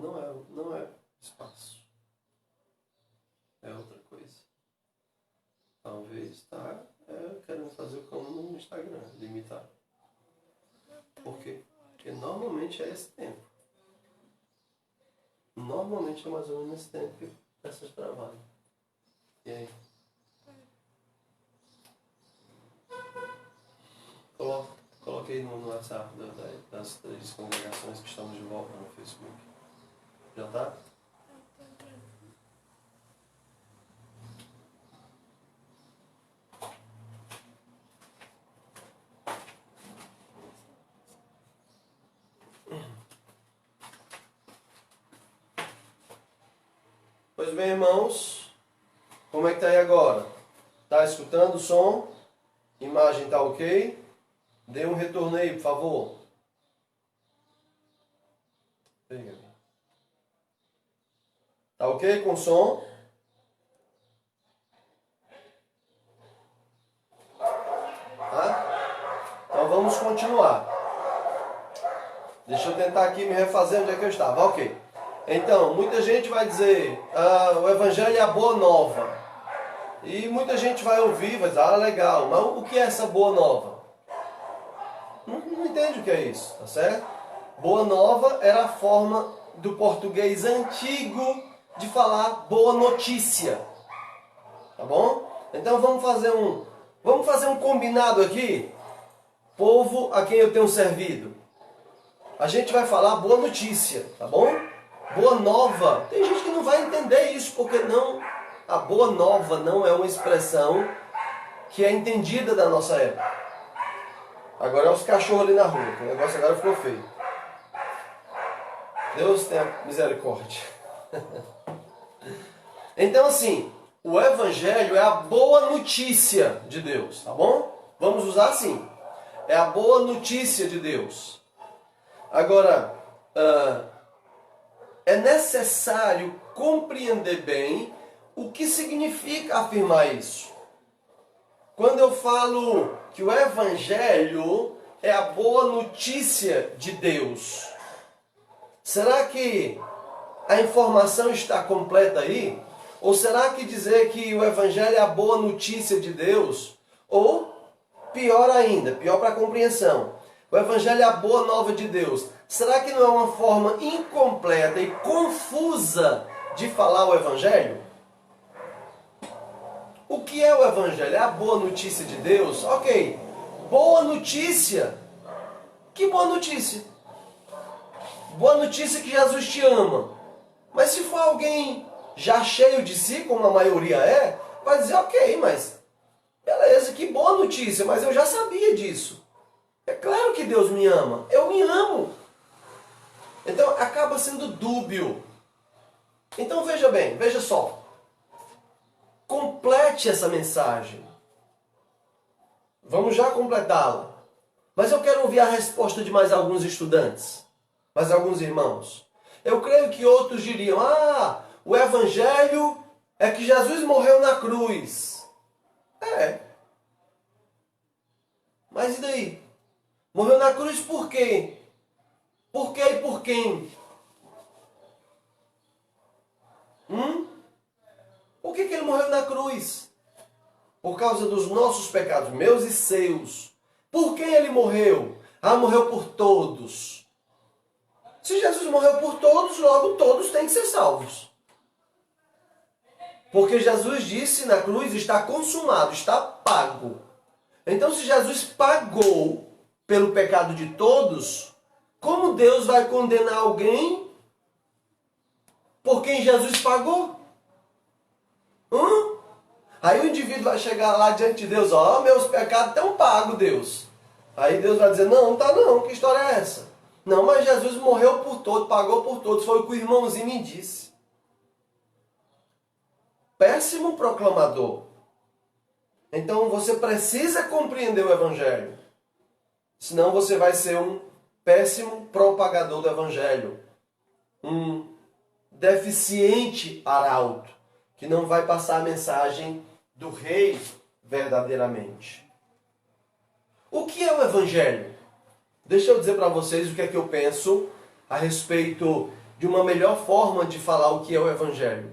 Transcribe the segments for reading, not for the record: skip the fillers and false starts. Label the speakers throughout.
Speaker 1: não é espaço. É outra coisa. Talvez está querendo fazer como no Instagram, limitar. Por quê? Porque normalmente é esse tempo. Normalmente é mais ou menos esse tempo que essas trabalham. E aí? Coloquei no WhatsApp das 3 congregações que estamos de volta no Facebook. Já tá? Pois bem, irmãos, como é que tá aí agora? Tá escutando o som? Imagem tá ok? Dê um retorno aí, por favor. Tá ok com o som? Tá? Então vamos continuar. Deixa eu tentar aqui me refazer onde é que eu estava. Ok. Então, muita gente vai dizer, o Evangelho é a boa nova. E muita gente vai ouvir, vai dizer, legal, mas o que é essa boa nova? Não entende o que é isso, tá certo? Boa nova era a forma do português antigo de falar boa notícia. Tá bom? Então vamos fazer um combinado aqui, povo a quem eu tenho servido. A gente vai falar boa notícia, tá bom? Boa nova. Tem gente que não vai entender isso, porque a boa nova não é uma expressão que é entendida da nossa época. Agora é os cachorros ali na rua, o negócio agora ficou feio. Deus tenha misericórdia. Então assim, o Evangelho é a boa notícia de Deus, tá bom? Vamos usar assim. É a boa notícia de Deus. Agora, é necessário compreender bem o que significa afirmar isso. Quando eu falo que o Evangelho é a boa notícia de Deus, será que a informação está completa aí? Ou será que dizer que o Evangelho é a boa notícia de Deus? Ou, pior ainda, pior para a compreensão, o Evangelho é a boa nova de Deus. Será que não é uma forma incompleta e confusa de falar o Evangelho? O que é o Evangelho? É a boa notícia de Deus? Ok, boa notícia. Que boa notícia? Boa notícia que Jesus te ama. Mas se for alguém já cheio de si, como a maioria vai dizer, ok, mas beleza, que boa notícia, mas eu já sabia disso. É claro que Deus me ama, eu me amo. Então acaba sendo dúbio. Então veja bem, veja só. Complete essa mensagem. Vamos já completá-la. Mas eu quero ouvir a resposta de mais alguns estudantes, mais alguns irmãos. Eu creio que outros diriam, o Evangelho é que Jesus morreu na cruz. Mas e daí? Morreu na cruz por quê? Por quê e por quem? Por que ele morreu na cruz? Por causa dos nossos pecados, meus e seus. Por quem ele morreu? Morreu por todos. Se Jesus morreu por todos, logo todos têm que ser salvos. Porque Jesus disse na cruz, está consumado, está pago. Então se Jesus pagou pelo pecado de todos, como Deus vai condenar alguém por quem Jesus pagou? Aí o indivíduo vai chegar lá diante de Deus, meus pecados estão pagos, Deus. Aí Deus vai dizer, não, tá não, que história é essa? Não, mas Jesus morreu por todos, pagou por todos, foi o que o irmãozinho me disse. Péssimo proclamador. Então você precisa compreender o Evangelho. Senão você vai ser um péssimo propagador do Evangelho. Um deficiente arauto, que não vai passar a mensagem do rei verdadeiramente. O que é o Evangelho? Deixa eu dizer para vocês o que é que eu penso a respeito de uma melhor forma de falar o que é o Evangelho.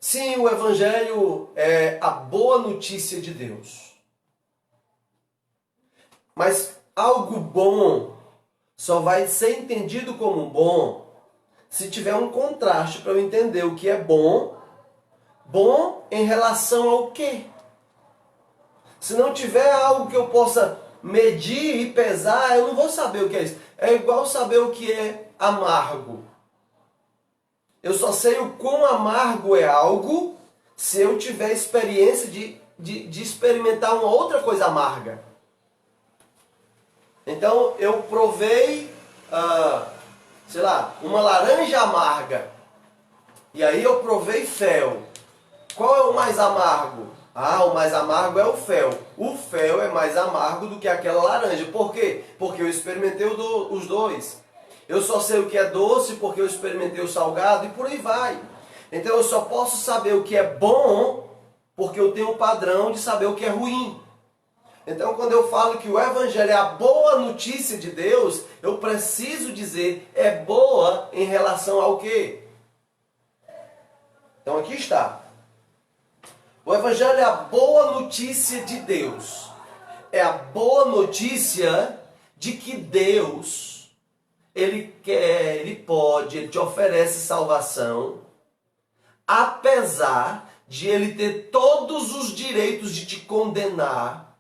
Speaker 1: Sim, o Evangelho é a boa notícia de Deus. Mas algo bom só vai ser entendido como bom se tiver um contraste para eu entender o que é bom. Bom em relação ao quê? Se não tiver algo que eu possa medir e pesar, eu não vou saber o que é isso. É igual saber o que é amargo. Eu só sei o quão amargo é algo se eu tiver experiência de experimentar uma outra coisa amarga. Então eu provei, sei lá, uma laranja amarga. E aí eu provei fel. Qual é o mais amargo? O mais amargo é o fel. O fel é mais amargo do que aquela laranja. Por quê? Porque eu experimentei os dois. Eu só sei o que é doce porque eu experimentei o salgado e por aí vai. Então eu só posso saber o que é bom porque eu tenho um padrão de saber o que é ruim. Então quando eu falo que o Evangelho é a boa notícia de Deus, eu preciso dizer é boa em relação ao quê? Então aqui está. O Evangelho é a boa notícia de Deus. É a boa notícia de que Deus, Ele quer, Ele pode, Ele te oferece salvação, apesar de Ele ter todos os direitos de te condenar,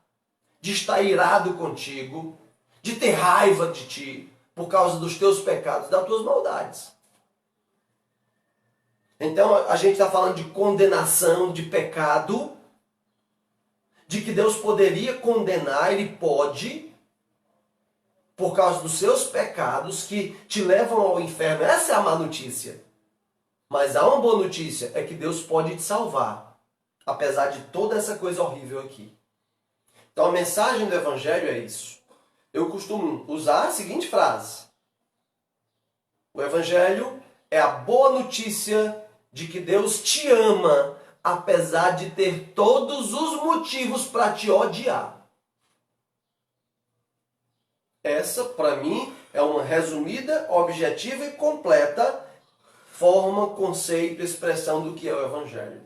Speaker 1: de estar irado contigo, de ter raiva de ti, por causa dos teus pecados, das tuas maldades. Então a gente está falando de condenação, de pecado, de que Deus poderia condenar, Ele pode, por causa dos seus pecados que te levam ao inferno. Essa é a má notícia. Mas há uma boa notícia, é que Deus pode te salvar, apesar de toda essa coisa horrível aqui. Então a mensagem do Evangelho é isso. Eu costumo usar a seguinte frase. O Evangelho é a boa notícia de que Deus te ama, apesar de ter todos os motivos para te odiar. Essa, para mim, é uma resumida, objetiva e completa forma, conceito, expressão do que é o Evangelho.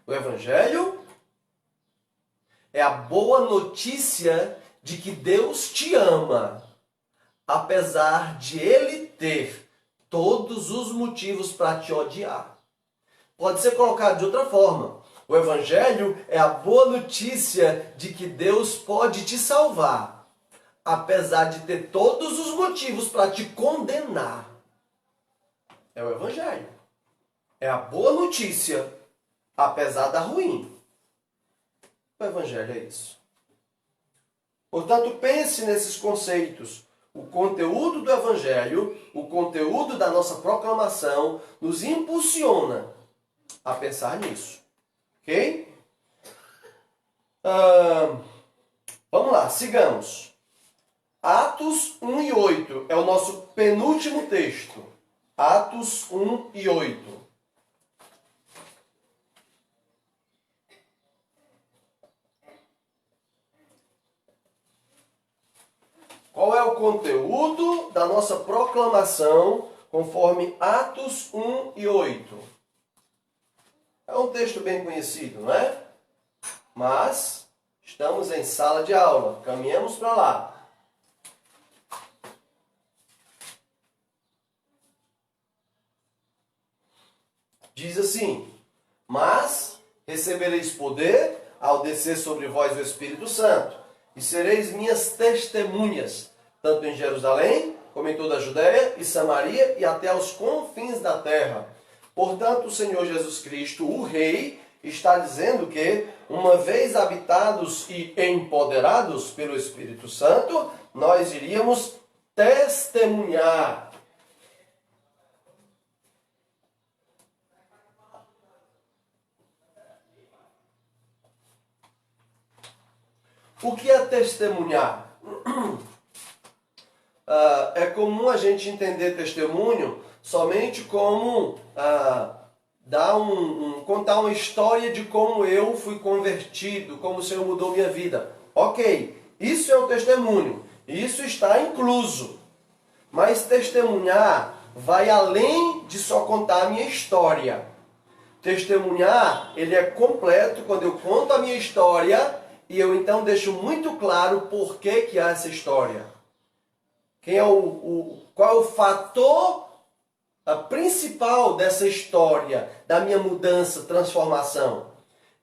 Speaker 1: O Evangelho é a boa notícia de que Deus te ama, apesar de Ele ter todos os motivos para te odiar. Pode ser colocado de outra forma. O Evangelho é a boa notícia de que Deus pode te salvar, apesar de ter todos os motivos para te condenar. É o Evangelho. É a boa notícia, apesar da ruim. O Evangelho é isso. Portanto, pense nesses conceitos. O conteúdo do Evangelho, o conteúdo da nossa proclamação, nos impulsiona a pensar nisso. Ok? Vamos lá, sigamos. Atos 1 e 8 é o nosso penúltimo texto. Atos 1 e 8. Qual é o conteúdo da nossa proclamação conforme Atos 1 e 8? É um texto bem conhecido, não é? Mas estamos em sala de aula, caminhamos para lá. Diz assim: mas recebereis poder ao descer sobre vós o Espírito Santo, e sereis minhas testemunhas, tanto em Jerusalém, como em toda a Judéia e Samaria e até aos confins da terra. Portanto, o Senhor Jesus Cristo, o Rei, está dizendo que, uma vez habitados e empoderados pelo Espírito Santo, nós iríamos testemunhar. O que é testemunhar? É comum a gente entender testemunho somente como contar uma história de como eu fui convertido, como o Senhor mudou minha vida. Ok, isso é o testemunho, isso está incluso. Mas testemunhar vai além de só contar a minha história. Testemunhar, ele é completo quando eu conto a minha história e eu então deixo muito claro por que há essa história. Qual é o fator principal dessa história, da minha mudança, transformação?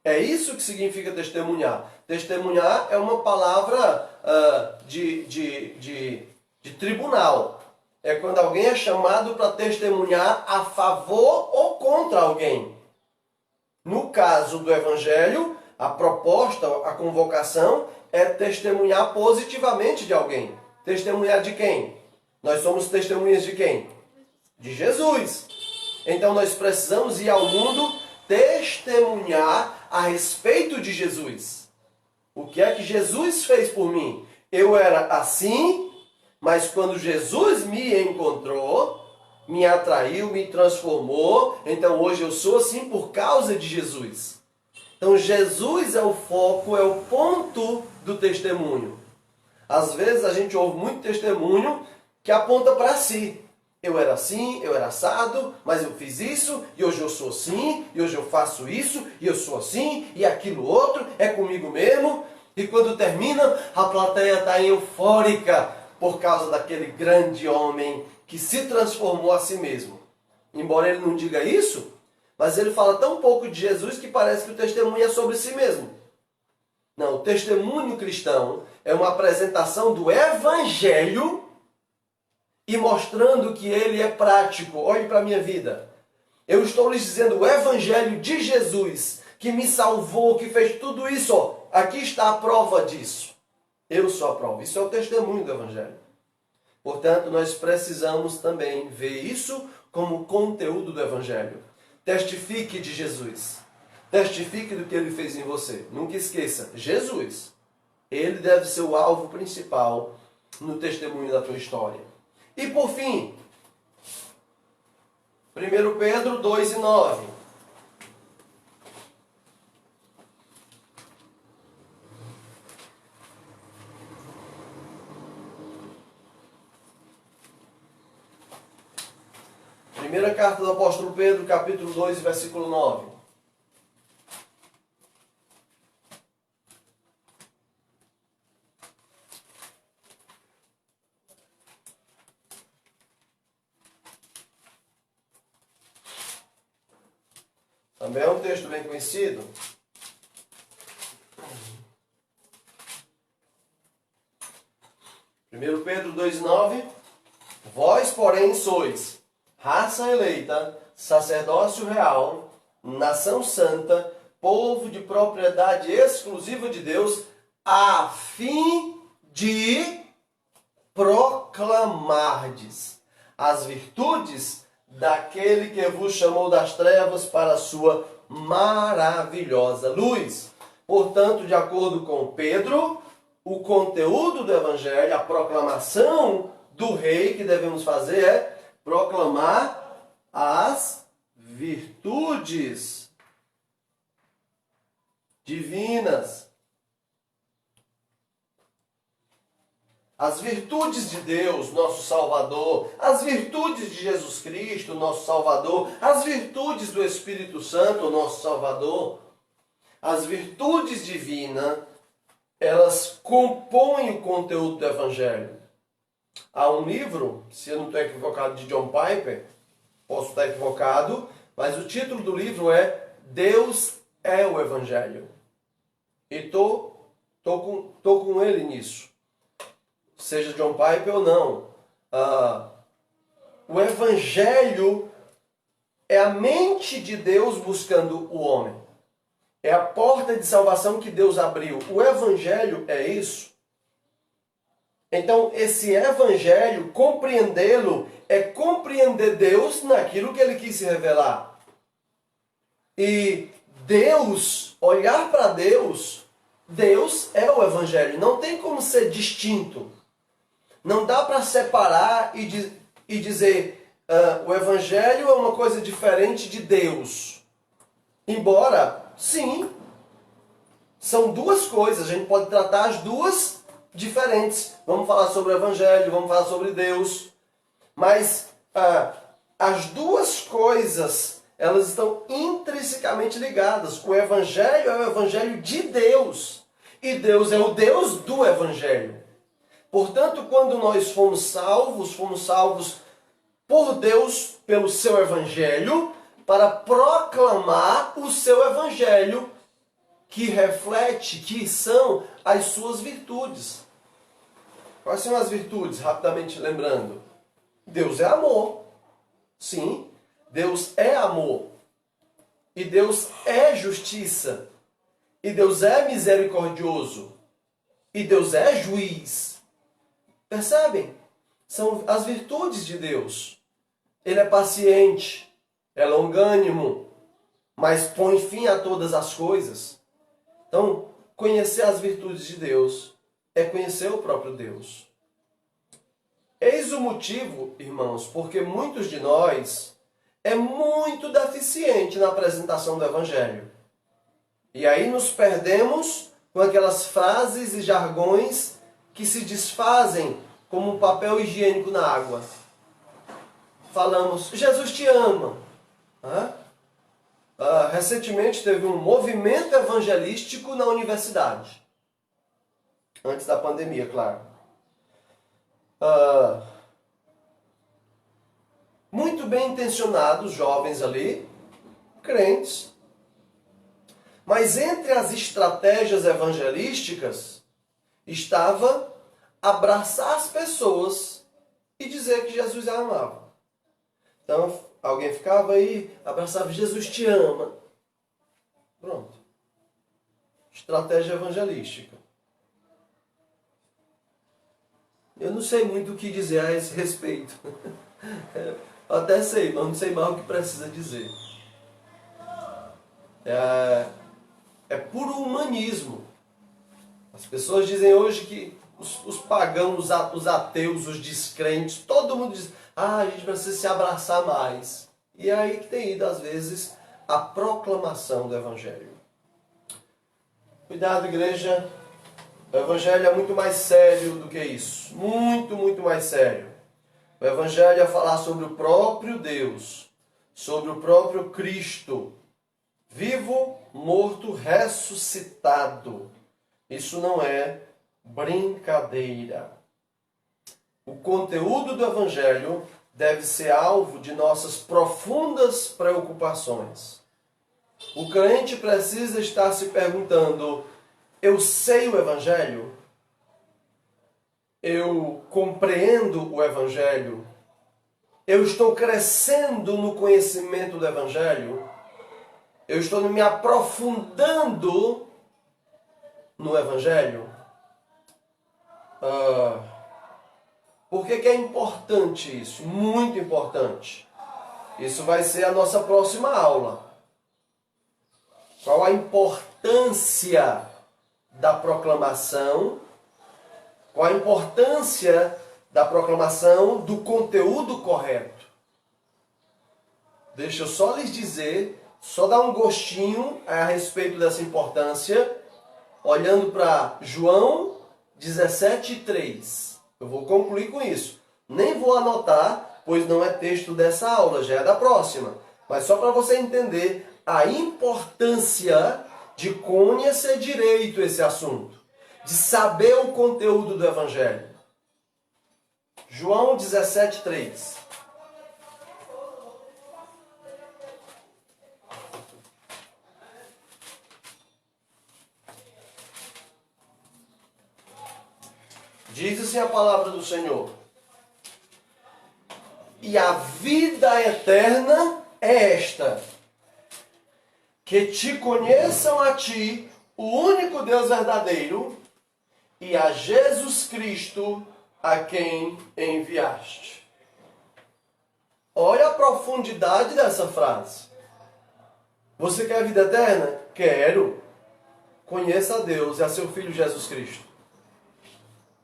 Speaker 1: É isso que significa testemunhar. Testemunhar é uma palavra de tribunal. É quando alguém é chamado para testemunhar a favor ou contra alguém. No caso do Evangelho, a proposta, a convocação é testemunhar positivamente de alguém. Testemunhar de quem? Nós somos testemunhas de quem? De Jesus. Então nós precisamos ir ao mundo testemunhar a respeito de Jesus. O que é que Jesus fez por mim? Eu era assim, mas quando Jesus me encontrou, me atraiu, me transformou, então hoje eu sou assim por causa de Jesus. Então Jesus é o foco, é o ponto do testemunho. Às vezes a gente ouve muito testemunho que aponta para si. Eu era assim, eu era assado, mas eu fiz isso, e hoje eu sou assim, e hoje eu faço isso, e eu sou assim, e aquilo outro, é comigo mesmo. E quando termina, a plateia está eufórica por causa daquele grande homem que se transformou a si mesmo. Embora ele não diga isso, mas ele fala tão pouco de Jesus que parece que o testemunho é sobre si mesmo. Não, o testemunho cristão é uma apresentação do Evangelho e mostrando que ele é prático. Olhe para a minha vida. Eu estou lhes dizendo o Evangelho de Jesus, que me salvou, que fez tudo isso. Ó, aqui está a prova disso. Eu sou a prova. Isso é o testemunho do Evangelho. Portanto, nós precisamos também ver isso como conteúdo do Evangelho. Testifique de Jesus. Testifique do que ele fez em você. Nunca esqueça, Jesus. Ele deve ser o alvo principal no testemunho da tua história. E por fim, 1 Pedro 2:9. Primeira carta do apóstolo Pedro, capítulo 2, versículo 9. Também é um texto bem conhecido. Primeiro Pedro 2:9. Vós, porém, sois raça eleita, sacerdócio real, nação santa, povo de propriedade exclusiva de Deus, a fim de proclamardes as virtudes daquele que vos chamou das trevas para a sua maravilhosa luz. Portanto, de acordo com Pedro, o conteúdo do Evangelho, a proclamação do rei que devemos fazer é proclamar as virtudes divinas. As virtudes de Deus, nosso Salvador, as virtudes de Jesus Cristo, nosso Salvador, as virtudes do Espírito Santo, nosso Salvador, as virtudes divinas, elas compõem o conteúdo do Evangelho. Há um livro, se eu não estou equivocado, de John Piper, posso estar equivocado, mas o título do livro é Deus é o Evangelho. E tô com ele nisso. Seja John Piper ou não. O Evangelho é a mente de Deus buscando o homem. É a porta de salvação que Deus abriu. O Evangelho é isso. Então, esse Evangelho, compreendê-lo, é compreender Deus naquilo que ele quis se revelar. E Deus, olhar para Deus, Deus é o Evangelho. Não tem como ser distinto. Não dá para separar e dizer o Evangelho é uma coisa diferente de Deus. Embora, sim, são duas coisas. A gente pode tratar as duas diferentes. Vamos falar sobre o Evangelho, vamos falar sobre Deus. Mas as duas coisas, elas estão intrinsecamente ligadas. O Evangelho é o Evangelho de Deus. E Deus é o Deus do Evangelho. Portanto, quando nós fomos salvos por Deus, pelo seu Evangelho, para proclamar o seu Evangelho, que reflete, que são as suas virtudes. Quais são as virtudes? Rapidamente lembrando. Deus é amor. Sim, Deus é amor. E Deus é justiça. E Deus é misericordioso. E Deus é juiz. Percebem? São as virtudes de Deus. Ele é paciente, é longânimo, mas põe fim a todas as coisas. Então, conhecer as virtudes de Deus é conhecer o próprio Deus. Eis o motivo, irmãos, porque muitos de nós é muito deficiente na apresentação do Evangelho. E aí nos perdemos com aquelas frases e jargões que se desfazem como um papel higiênico na água. Falamos, Jesus te ama. Recentemente teve um movimento evangelístico na universidade. Antes da pandemia, claro. Muito bem intencionados, jovens ali, crentes. Mas entre as estratégias evangelísticas estava abraçar as pessoas e dizer que Jesus a amava. Então, alguém ficava aí, abraçava, Jesus te ama. Pronto. Estratégia evangelística. Eu não sei muito o que dizer a esse respeito. Eu até sei, mas não sei mais o que precisa dizer. É puro humanismo. As pessoas dizem hoje que os pagãos, os ateus, os descrentes, todo mundo diz, a gente precisa se abraçar mais. E é aí que tem ido, às vezes, a proclamação do Evangelho. Cuidado, igreja. O Evangelho é muito mais sério do que isso. Muito, muito mais sério. O Evangelho é falar sobre o próprio Deus, sobre o próprio Cristo, vivo, morto, ressuscitado. Isso não é brincadeira. O conteúdo do Evangelho deve ser alvo de nossas profundas preocupações. O crente precisa estar se perguntando, eu sei o Evangelho? Eu compreendo o Evangelho? Eu estou crescendo no conhecimento do Evangelho? Eu estou me aprofundando no Evangelho? Por que é importante isso? Muito importante. Isso vai ser a nossa próxima aula. Qual a importância da proclamação? Qual a importância da proclamação do conteúdo correto? Deixa eu só lhes dizer, só dar um gostinho a respeito dessa importância, olhando para João 17:3. Eu vou concluir com isso. Nem vou anotar, pois não é texto dessa aula, já é da próxima. Mas só para você entender a importância de conhecer direito esse assunto, de saber o conteúdo do Evangelho. João 17:3. Diz assim a palavra do Senhor. E a vida eterna é esta, que te conheçam a ti, o único Deus verdadeiro, e a Jesus Cristo, a quem enviaste. Olha a profundidade dessa frase. Você quer a vida eterna? Quero. Conheça a Deus e a seu Filho Jesus Cristo.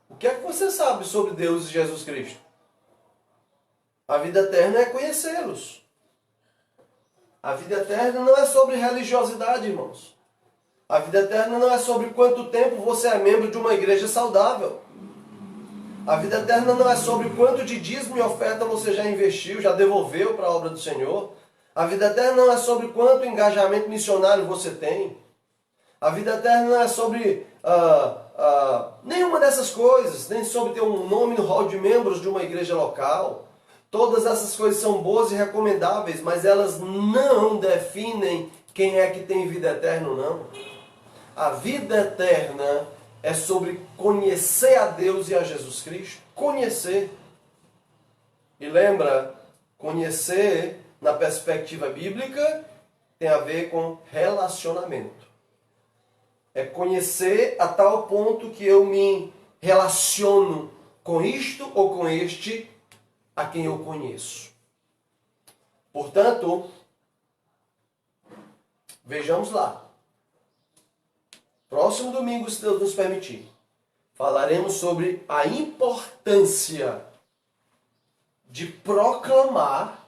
Speaker 1: O que é que você sabe sobre Deus e Jesus Cristo? A vida eterna é conhecê-los. A vida eterna não é sobre religiosidade, irmãos. A vida eterna não é sobre quanto tempo você é membro de uma igreja saudável. A vida eterna não é sobre quanto de dízimo e oferta você já investiu, já devolveu para a obra do Senhor. A vida eterna não é sobre quanto engajamento missionário você tem. A vida eterna não é sobre nenhuma dessas coisas, nem sobre ter um nome no hall de membros de uma igreja local. Todas essas coisas são boas e recomendáveis, mas elas não definem quem é que tem vida eterna ou não. A vida eterna é sobre conhecer a Deus e a Jesus Cristo. Conhecer. E lembra, conhecer na perspectiva bíblica tem a ver com relacionamento. É conhecer a tal ponto que eu me relaciono com isto ou com este a quem eu conheço. Portanto, vejamos lá. Próximo domingo, se Deus nos permitir, falaremos sobre a importância de proclamar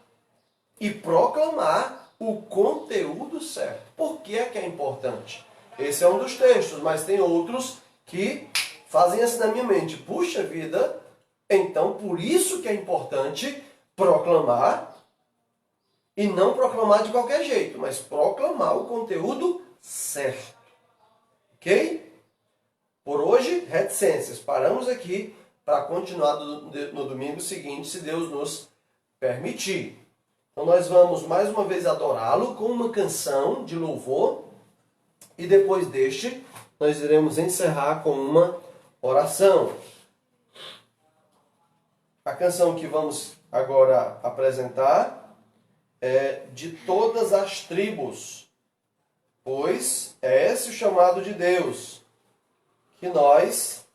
Speaker 1: o conteúdo certo. Por que é importante? Esse é um dos textos, mas tem outros que fazem assim na minha mente. Puxa vida, então por isso que é importante proclamar, e não proclamar de qualquer jeito, mas proclamar o conteúdo certo. Ok? Por hoje, reticências. Paramos aqui para continuar no domingo seguinte, se Deus nos permitir. Então nós vamos mais uma vez adorá-lo com uma canção de louvor. E depois deste, nós iremos encerrar com uma oração. A canção que vamos agora apresentar é De Todas as Tribos, pois é esse o chamado de Deus, que nós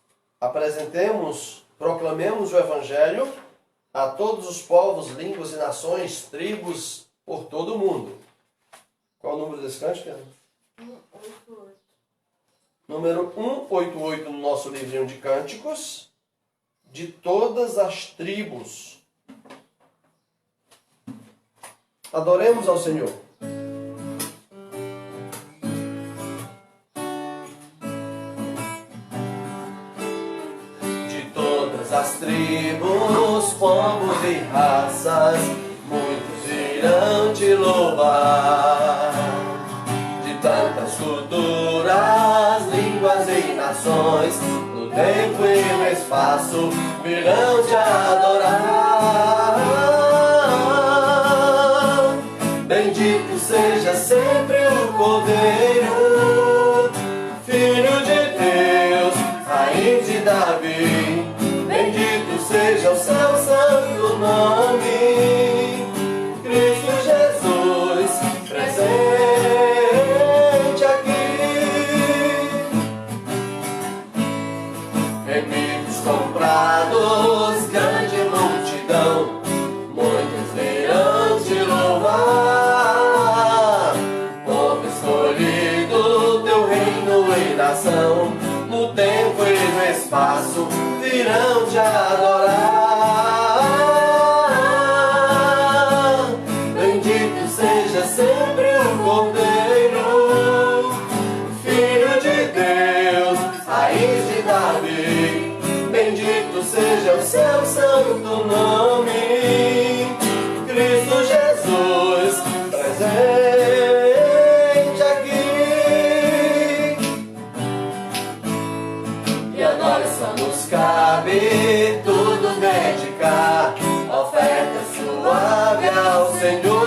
Speaker 1: apresentemos, proclamemos o Evangelho a todos os povos, línguas e nações, tribos por todo o mundo. Qual o número desse cântico?
Speaker 2: 188.
Speaker 1: Número 188 no nosso livrinho de cânticos, De Todas as Tribos. Adoremos ao Senhor. De todas as tribos, povos e raças, muitos irão te louvar. De tantas culturas, línguas e nações, no tempo e no espaço, virão te adorar. Bendito seja sempre o Cordeiro, Filho de Deus, Raiz de Davi. Bendito seja o seu santo nome, Cristo Jesus, presente aqui. Remidos comprados, grande multidão, muitos virão te louvar. Povo escolhido, teu reino e nação, no tempo e no espaço, virão te adorar. Bendito seja sempre o Cordeiro, Filho de Deus, Raiz de Davi. Bendito seja o seu santo nome, Cristo Jesus, presente aqui. E a nós só nos cabe tudo dedicar, oferta suave ao Senhor.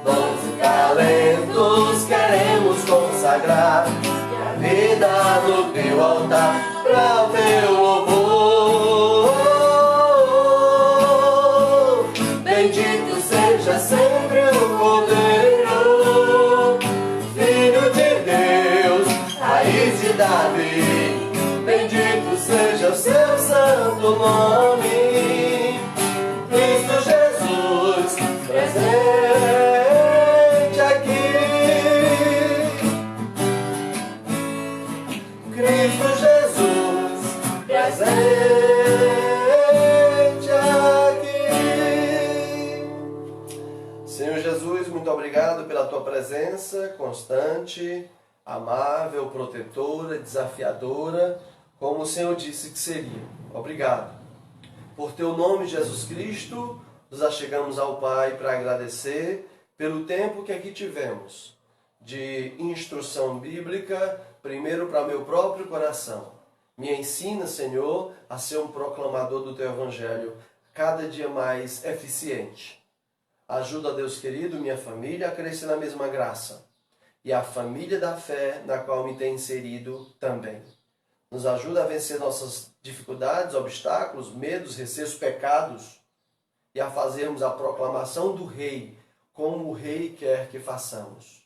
Speaker 1: Dons e talentos queremos consagrar, e a vida no teu altar, para o teu louvor. Bendito seja sempre o Cordeiro, Filho de Deus, Raiz de Davi. Bendito seja o seu santo nome, Cristo Jesus, presente aqui. Cristo Jesus, presente aqui. Senhor Jesus, muito obrigado pela tua presença constante, amável, protetora, desafiadora. como o Senhor disse que seria. Obrigado. Por teu nome, Jesus Cristo, nos achegamos ao Pai para agradecer pelo tempo que aqui tivemos de instrução bíblica, primeiro para meu próprio coração. Me ensina, Senhor, a ser um proclamador do teu evangelho cada dia mais eficiente. Ajuda, Deus querido, minha família a crescer na mesma graça e a família da fé na qual me tem inserido também. Nos ajuda a vencer nossas dificuldades, obstáculos, medos, receios, pecados e a fazermos a proclamação do Rei como o Rei quer que façamos.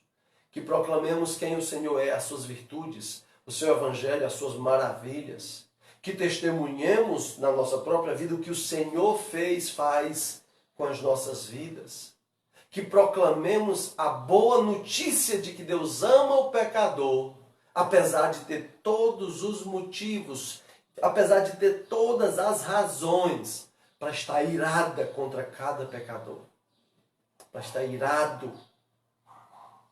Speaker 1: Que proclamemos quem o Senhor é, as suas virtudes, o seu evangelho, as suas maravilhas. Que testemunhemos na nossa própria vida o que o Senhor faz com as nossas vidas. Que proclamemos a boa notícia de que Deus ama o pecador, apesar de ter todos os motivos, apesar de ter todas as razões para estar irada contra cada pecador. Para estar irado,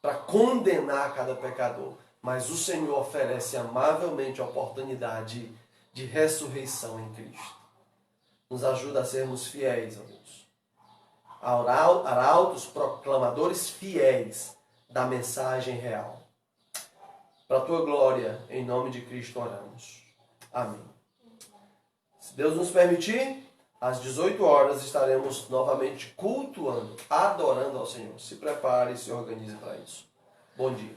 Speaker 1: para condenar cada pecador. Mas o Senhor oferece amavelmente a oportunidade de ressurreição em Cristo. Nos ajuda a sermos fiéis a Deus. Arautos, proclamadores fiéis da mensagem real. Para a tua glória, em nome de Cristo oramos. Amém. Se Deus nos permitir, às 18 horas estaremos novamente cultuando, adorando ao Senhor. Se prepare e se organize para isso. Bom dia.